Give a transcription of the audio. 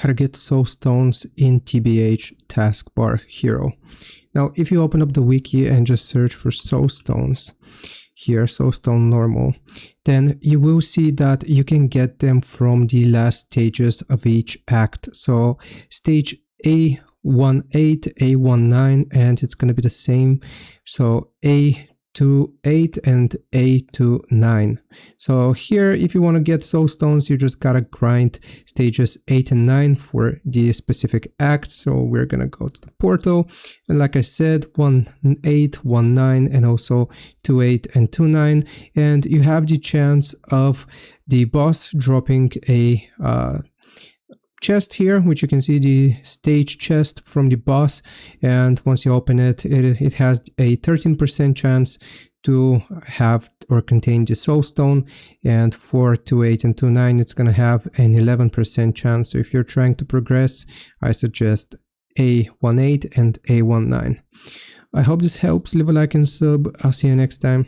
how to get Soulstones in TBH taskbar hero. Now, if you open up the wiki and just search for Soulstones here, Soulstone normal, then you will see that you can get them from the last stages of each act. So stage A18, A19, and it's going to be the same. So A28 and A29. So here, if you want to get Soulstones, you just gotta grind stages 8 and 9 for the specific act. So we're gonna go to the portal, and like I said, 1-8, 1-9, and also 2-8 and 2-9, and you have the chance of the boss dropping a chest here, which you can see the stage chest from the boss, and once you open it, it has a 13% chance to have or contain the Soulstone, and for 2-8 and 2-9 it's going to have an 11% chance. So if you're trying to progress, I suggest A18 and A19. I hope this helps. Leave a like and sub. I'll see you next time.